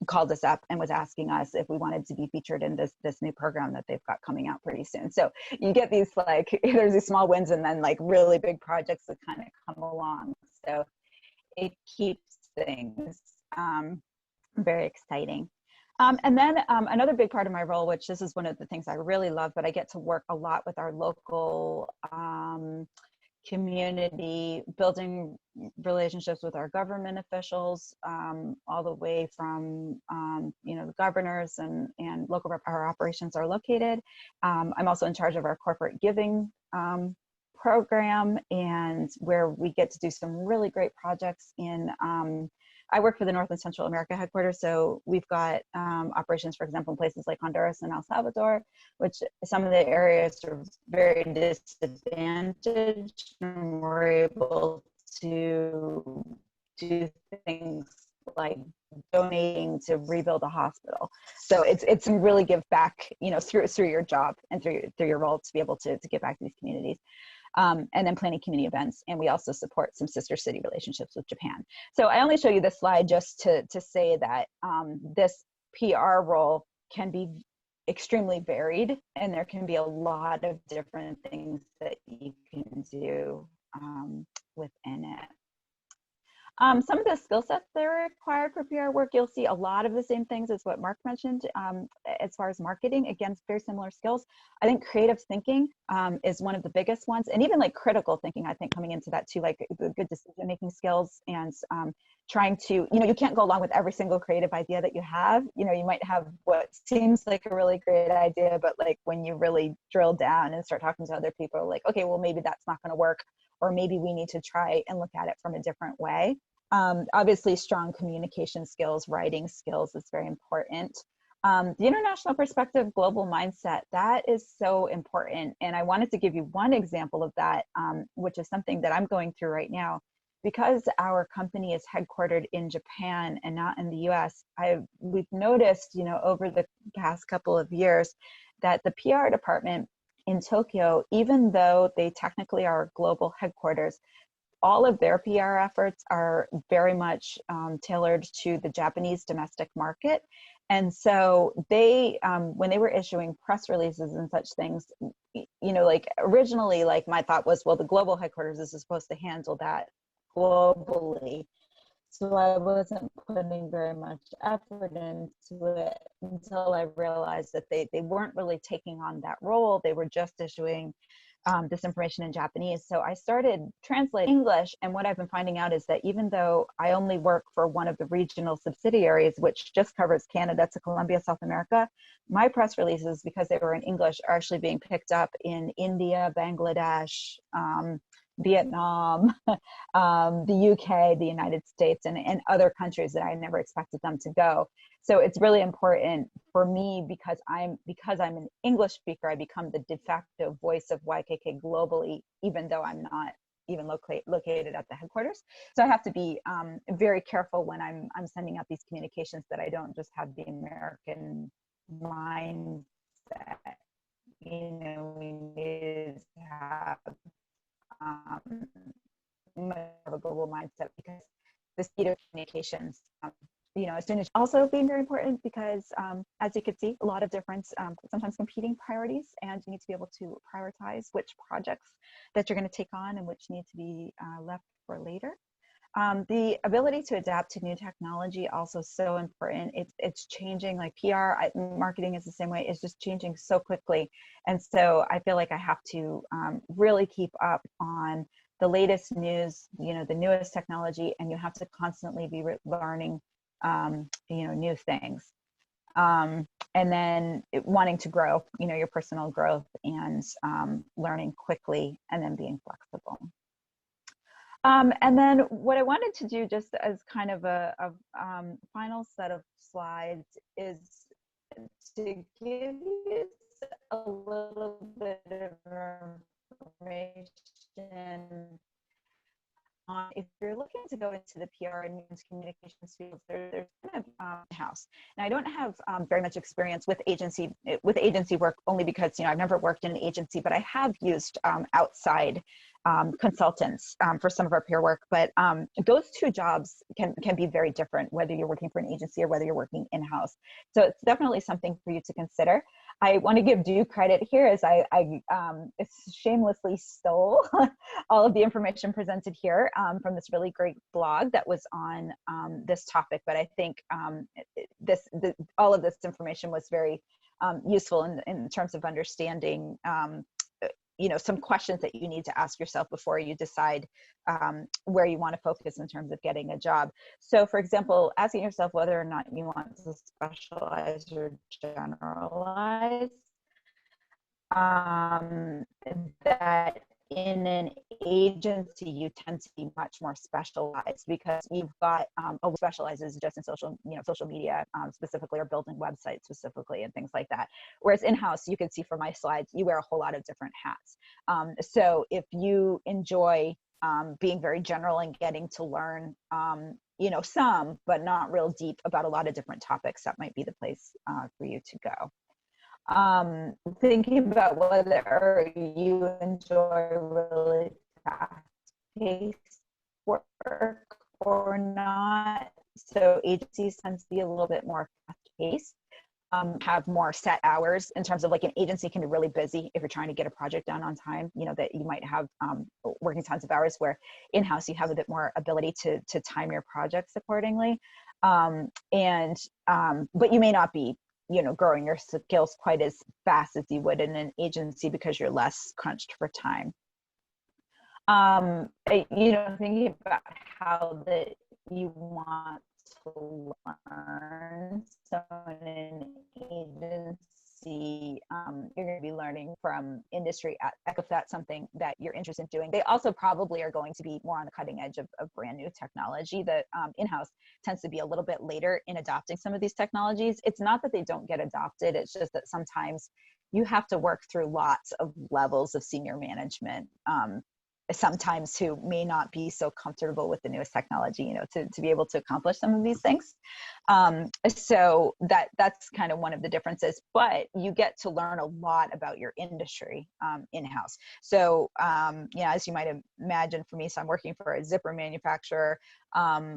D: called us up and was asking us if we wanted to be featured in this new program that they've got coming out pretty soon. So you get these, like, there's these small wins and then like really big projects that kind of come along. So it keeps things very exciting. And then another big part of my role, which this is one of the things I really love, but I get to work a lot with our local community, building relationships with our government officials, all the way from, you know, the governors and local where our operations are located. I'm also in charge of our corporate giving program, and where we get to do some really great projects in, I work for the North and Central America headquarters, so we've got operations, for example, in places like Honduras and El Salvador, which some of the areas are very disadvantaged, and we're able to do things like donating to rebuild a hospital. So it's really give back, you know, through your job and through your role to be able to give back to these communities. And then planning community events. And we also support some sister city relationships with Japan. So I only show you this slide just to say that this PR role can be extremely varied, and there can be a lot of different things that you can do within it. Some of the skill sets that are required for PR work, you'll see a lot of the same things as what Mark mentioned. As far as marketing, again, very similar skills. I think creative thinking is one of the biggest ones, and even like critical thinking, I think, coming into that too, like the good decision-making skills, and trying to, you know, you can't go along with every single creative idea that you have. You know, you might have what seems like a really great idea, but like when you really drill down and start talking to other people, like, okay, well, maybe that's not going to work, or maybe we need to try and look at it from a different way. Obviously, strong communication skills, writing skills is very important. The international perspective, global mindset, that is so important. And I wanted to give you one example of that, which is something that I'm going through right now. Because our company is headquartered in Japan and not in the US, we've noticed, you know, over the past couple of years that the PR department in Tokyo, even though they technically are global headquarters, all of their PR efforts are very much tailored to the Japanese domestic market. And so they, when they were issuing press releases and such things, you know, like originally, like my thought was, well, the global headquarters is supposed to handle that globally. So I wasn't putting very much effort into it until I realized that they weren't really taking on that role. They were just issuing this information in Japanese. So I started translating English, and what I've been finding out is that even though I only work for one of the regional subsidiaries, which just covers Canada to Colombia, South America, my press releases, because they were in English, are actually being picked up in India, Bangladesh, Vietnam, the UK, the United States, and other countries that I never expected them to go. So it's really important for me, because I'm an English speaker, I become the de facto voice of YKK globally, even though I'm not even located at the headquarters. So I have to be very careful when I'm sending out these communications, that I don't just have the American mindset. You know, we need to have a global mindset, because the speed of communications, you know, as soon as also being very important, because as you can see, a lot of different, sometimes competing priorities, and you need to be able to prioritize which projects that you're going to take on and which need to be left for later. The ability to adapt to new technology also so important. It's changing, like PR, marketing is the same way. It's just changing so quickly. And so I feel like I have to really keep up on the latest news, you know, the newest technology, and you have to constantly be learning, you know, new things. And then wanting to grow, you know, your personal growth, and learning quickly, and then being flexible. And then what I wanted to do, just as kind of a final set of slides, is to give you a little bit of information on if you're looking to go into the PR and news communications fields. There's kind of house. And I don't have very much experience with agency work, only because I've never worked in an agency, but I have used outside consultants for some of our peer work. But those two jobs can be very different, whether you're working for an agency or whether you're working in-house. So it's definitely something for you to consider. I want to give due credit here as I shamelessly stole all of the information presented here from this really great blog that was on this topic. But I think all of this information was very useful in terms of understanding some questions that you need to ask yourself before you decide where you want to focus in terms of getting a job. So for example, asking yourself whether or not you want to specialize or generalize, that in an agency you tend to be much more specialized because you've got specializes just in social media specifically, or building websites specifically and things like that. Whereas in-house, you can see from my slides, you wear a whole lot of different hats. So if you enjoy being very general and getting to learn some but not real deep about a lot of different topics, that might be the place for you to go. Thinking about whether you enjoy really fast-paced work or not. So agencies tend to be a little bit more fast-paced, have more set hours in terms of like an agency can be really busy if you're trying to get a project done on time, that you might have working tons of hours, where in-house you have a bit more ability to time your projects accordingly. But you may not be growing your skills quite as fast as you would in an agency because you're less crunched for time. Thinking about how that you want to learn. So in an agency, you're going to be learning from industry if that's something that you're interested in doing. They also probably are going to be more on the cutting edge of brand new technology. That in-house tends to be a little bit later in adopting some of these technologies. It's not that they don't get adopted, it's just that sometimes you have to work through lots of levels of senior management, sometimes who may not be so comfortable with the newest technology, to be able to accomplish some of these things. So that's kind of one of the differences, but you get to learn a lot about your industry in-house. So, as you might imagine for me, so I'm working for a zipper manufacturer.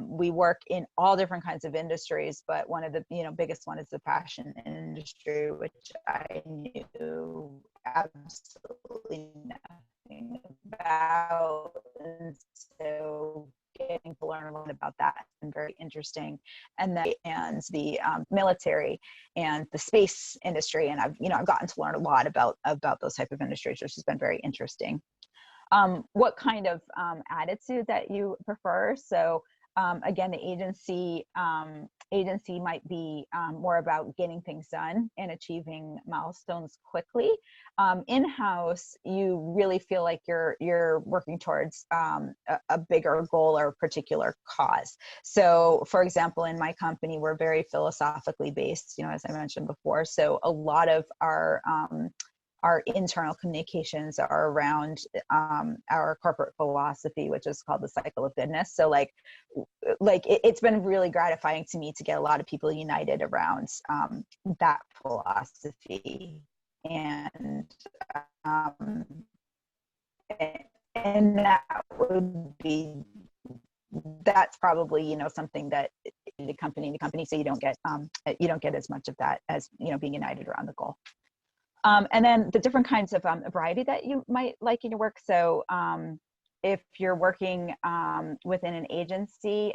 D: We work in all different kinds of industries, but one of the biggest one is the fashion industry, which I knew absolutely nothing about, and so getting to learn a lot about that has been very interesting. And the military and the space industry, and I've gotten to learn a lot about those type of industries, which has been very interesting. What kind of attitude that you prefer? So again, the agency might be more about getting things done and achieving milestones quickly. In-house, you really feel like you're working towards a bigger goal or a particular cause. So for example, in my company, we're very philosophically based, as I mentioned before. So a lot of our internal communications are around our corporate philosophy, which is called the cycle of goodness. So it's been really gratifying to me to get a lot of people united around that philosophy. And that's probably, something that the company, so you don't get as much of that as, being united around the goal. And then the different kinds of variety that you might like in your work. So if you're working within an agency,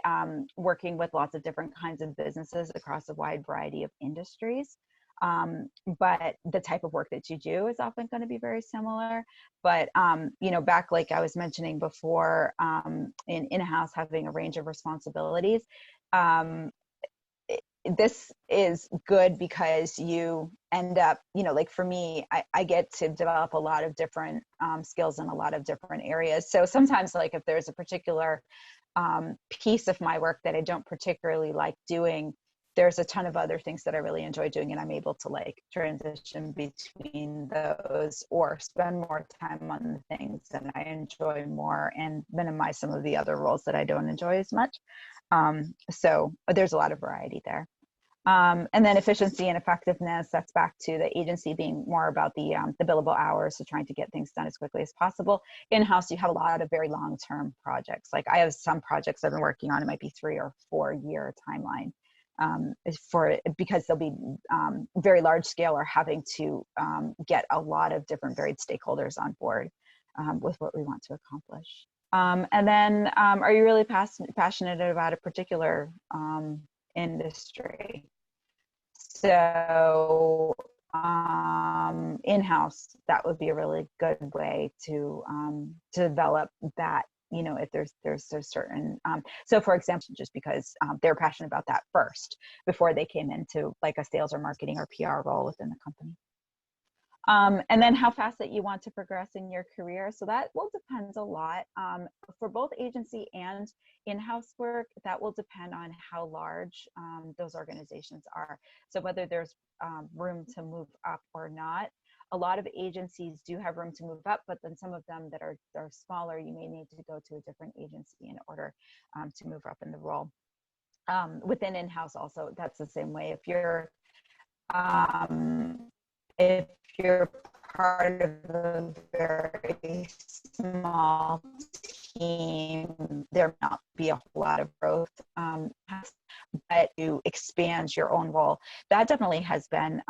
D: working with lots of different kinds of businesses across a wide variety of industries. But the type of work that you do is often going to be very similar. But, back like I was mentioning before, in-house having a range of responsibilities, this is good because you end up, like for me, I get to develop a lot of different skills in a lot of different areas. So sometimes if there's a particular piece of my work that I don't particularly like doing, there's a ton of other things that I really enjoy doing, and I'm able to like transition between those or spend more time on the things that I enjoy more and minimize some of the other roles that I don't enjoy as much. So there's a lot of variety there. And then efficiency and effectiveness, that's back to the agency being more about the billable hours, so trying to get things done as quickly as possible. In-house, you have a lot of very long-term projects. Like I have some projects I've been working on, it might be 3 or 4 year timeline because they'll be very large scale or having to get a lot of different varied stakeholders on board with what we want to accomplish. And then are you really passionate about a particular industry? So in-house, that would be a really good way to develop that, you know, if there's a certain, so for example, just because they're passionate about that first before they came into like a sales or marketing or PR role within the company. And then how fast that you want to progress in your career. So that will depend a lot. For both agency and in-house work, that will depend on how large those organizations are. So whether there's room to move up or not. A lot of agencies do have room to move up, but then some of them that are smaller, you may need to go to a different agency in order to move up in the role. Within in-house also, that's the same way. If you're part of a very small team, there may not be a whole lot of growth, but to expand your own role. That definitely has been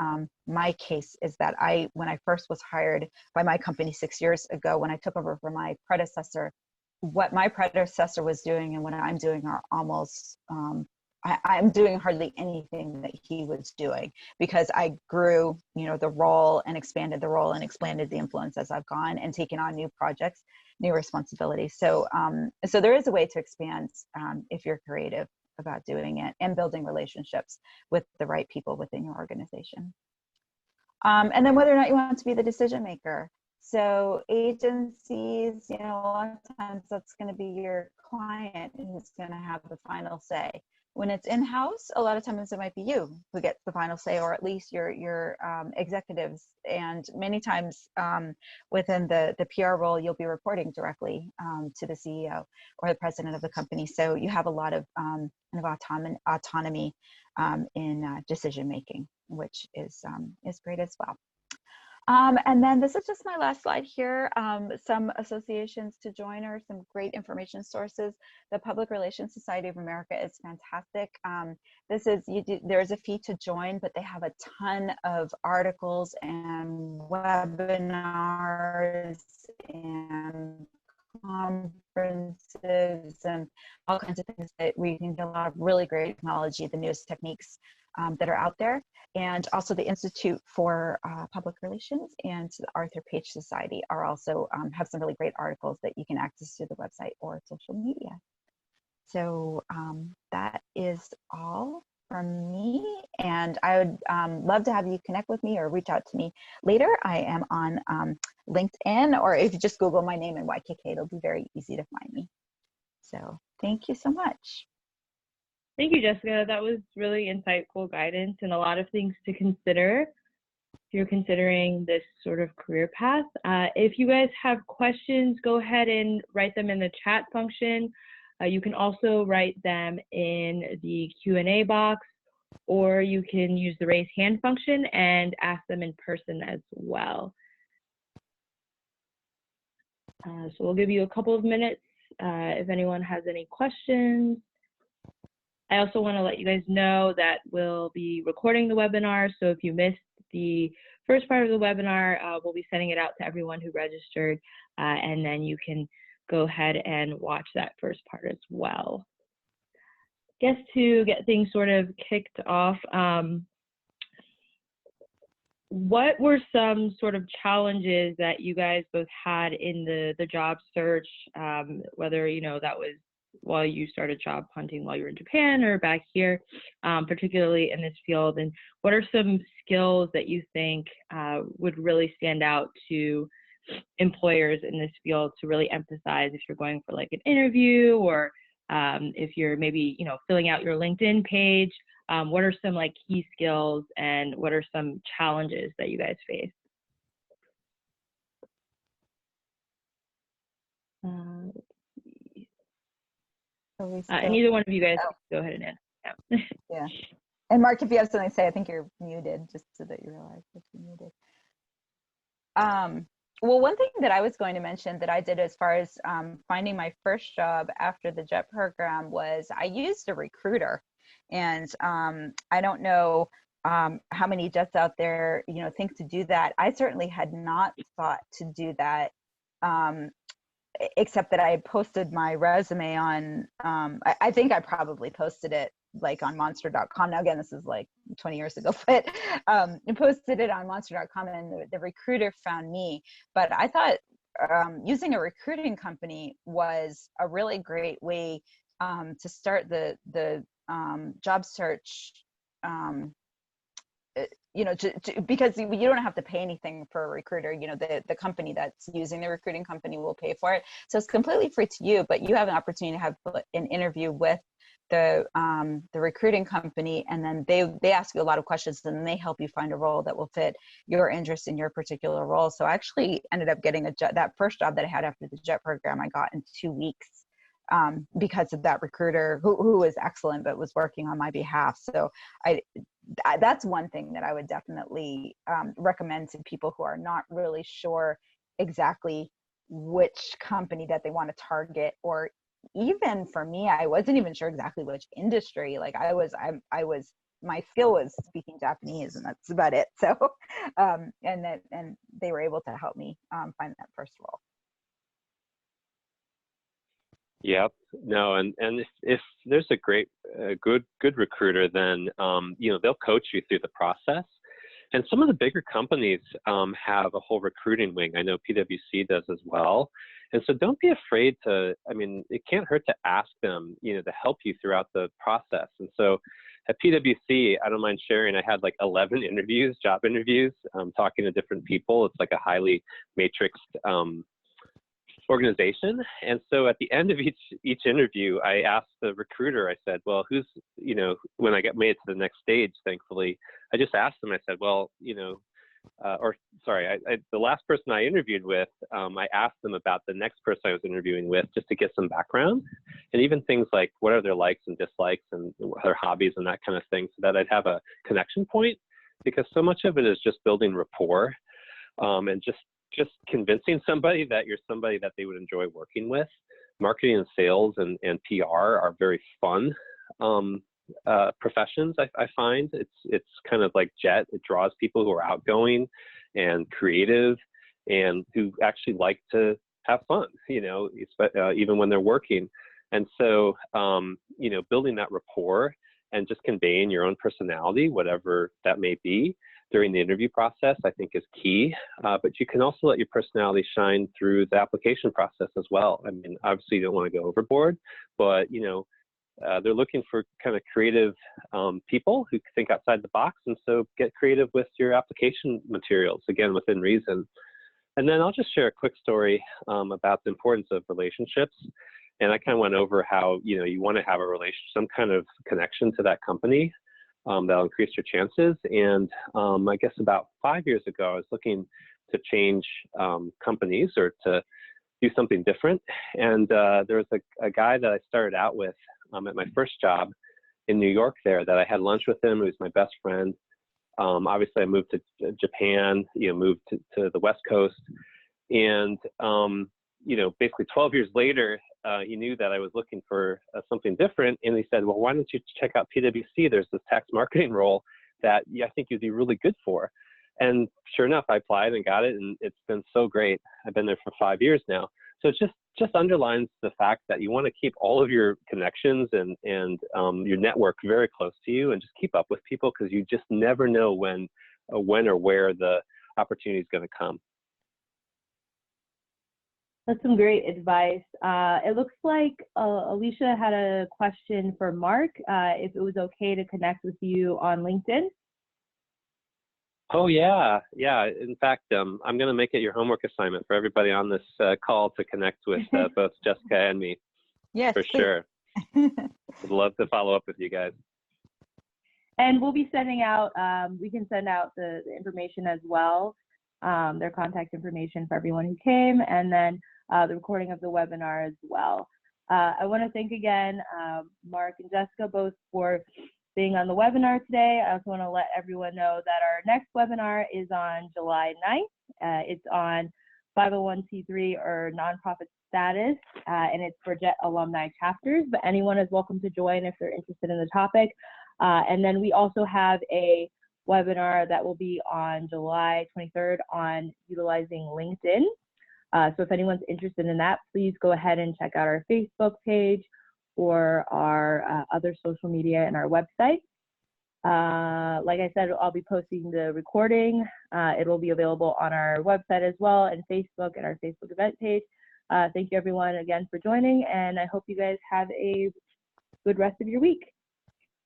D: my case, is that when I first was hired by my company 6 years ago, when I took over from my predecessor, what my predecessor was doing and what I'm doing are almost, I'm doing hardly anything that he was doing, because I grew, you know, the role and expanded the role and expanded the influence as I've gone and taken on new projects, new responsibilities. So, so there is a way to expand if you're creative about doing it and building relationships with the right people within your organization. And then whether or not you want to be the decision maker. So agencies, you know, a lot of times that's going to be your client who's going to have the final say. When it's in-house, a lot of times it might be you who gets the final say, or at least your executives. And many times within the PR role, you'll be reporting directly to the CEO or the president of the company. So you have a lot of kind of autonomy in decision making, which is great as well. And then this is just my last slide here. Some associations to join are some great information sources. The Public Relations Society of America is fantastic. There's a fee to join, but they have a ton of articles and webinars and conferences and all kinds of things that we can get a lot of really great technology, the newest techniques that are out there. And also the Institute for Public Relations and the Arthur Page Society are also have some really great articles that you can access through the website or social media. So that is all from me. And I would love to have you connect with me or reach out to me later. I am on LinkedIn, or if you just Google my name and YKK, it'll be very easy to find me. So thank you so much.
A: Thank you, Jessica. That was really insightful guidance and a lot of things to consider if you're considering this sort of career path. If you guys have questions, go ahead and write them in the chat function. You can also write them in the Q&A box, or you can use the raise hand function and ask them in person as well. So we'll give you a couple of minutes if anyone has any questions. I also want to let you guys know that we'll be recording the webinar, so if you missed the first part of the webinar, we'll be sending it out to everyone who registered, and then you can go ahead and watch that first part as well. I guess to get things sort of kicked off, what were some sort of challenges that you guys both had in the job search, whether, you know, that was while you started job hunting while you were in Japan or back here, particularly in this field? And what are some skills that you think would really stand out to employers in this field to really emphasize if you're going for like an interview, or if you're maybe, you know, filling out your LinkedIn page? what are some like key skills and what are some challenges that you guys face? And either one of you guys go ahead and answer. Yeah.
D: Yeah. And Mark, if you have something to say, I think you're muted, just so that you realize that you're muted. Well, one thing that I was going to mention that I did as far as finding my first job after the JET program was I used a recruiter. And I don't know how many JETs out there, you know, think to do that. I certainly had not thought to do that, except that I had posted my resume on, I think I probably posted it like on monster.com. Now, again, this is like 20 years ago, but I posted it on monster.com and the recruiter found me. But I thought using a recruiting company was a really great way to start the job search, you know, because you don't have to pay anything for a recruiter. You know, the company that's using the recruiting company will pay for it. So it's completely free to you, but you have an opportunity to have an interview with the recruiting company, and then they ask you a lot of questions, and then they help you find a role that will fit your interest in your particular role. So I actually ended up getting that first job that I had after the JET program, I got in 2 weeks because of that recruiter who was excellent, but was working on my behalf. So that's one thing that I would definitely recommend to people who are not really sure exactly which company that they want to target, or even for me, I wasn't even sure exactly which industry. Like my skill was speaking Japanese, and that's about it. So, and they were able to help me find that first role.
B: Yep. No, and if there's a good recruiter, then you know, they'll coach you through the process. And some of the bigger companies have a whole recruiting wing. I know PwC does as well. And so don't be afraid to, I mean, it can't hurt to ask them, you know, to help you throughout the process. And so at PwC, I don't mind sharing, I had like 11 interviews, job interviews, talking to different people. It's like a highly matrixed organization. And so at the end of each interview, I asked the recruiter, I said, well, who's, you know, when I got made it to the next stage, thankfully, I just asked them, I said, well, you know, the last person I interviewed with, I asked them about the next person I was interviewing with, just to get some background, and even things like what are their likes and dislikes and their hobbies and that kind of thing, so that I'd have a connection point, because so much of it is just building rapport, and just convincing somebody that you're somebody that they would enjoy working with. Marketing and sales and PR are very fun professions. I find it's kind of like JET. It draws people who are outgoing and creative and who actually like to have fun, you know, even when they're working. And so, you know, building that rapport and just conveying your own personality, whatever that may be, during the interview process, I think is key. But you can also let your personality shine through the application process as well. I mean, obviously you don't want to go overboard, but you know, they're looking for kind of creative people who think outside the box, and so get creative with your application materials, again, within reason. And then I'll just share a quick story about the importance of relationships. And I kind of went over how, you know, you want to have a some kind of connection to that company that'll increase your chances. And I guess about 5 years ago, I was looking to change companies or to do something different. And there was a guy that I started out with at my first job in New York there, that I had lunch with him. He was my best friend. Obviously I moved to Japan, you know, moved to the West Coast. And, you know, basically 12 years later, he knew that I was looking for something different. And he said, well, why don't you check out PwC? There's this tax marketing role that I think you'd be really good for. And sure enough, I applied and got it. And it's been so great. I've been there for 5 years now. So it just underlines the fact that you want to keep all of your connections and your network very close to you, and just keep up with people, because you just never know when or where the opportunity is going to come.
A: That's some great advice. It looks like Alicia had a question for Mark, if it was okay to connect with you on LinkedIn.
B: Oh, yeah. Yeah. In fact, I'm going to make it your homework assignment for everybody on this call to connect with both Jessica and me.
D: Yes,
B: for
D: please.
B: sure. I'd love to follow up with you guys.
A: And we'll be sending out, we can send out the information as well, their contact information for everyone who came, and then the recording of the webinar as well. I want to thank again Mark and Jessica both for being on the webinar today. I also want to let everyone know that our next webinar is on July 9th. It's on 501c3 or nonprofit status, and it's for JET alumni chapters, but anyone is welcome to join if they're interested in the topic. And then we also have a webinar that will be on July 23rd on utilizing LinkedIn. So if anyone's interested in that, please go ahead and check out our Facebook page or our other social media and our website. Like I said, I'll be posting the recording. It will be available on our website as well, and Facebook and our Facebook event page. Thank you everyone again for joining, and I hope you guys have a good rest of your week.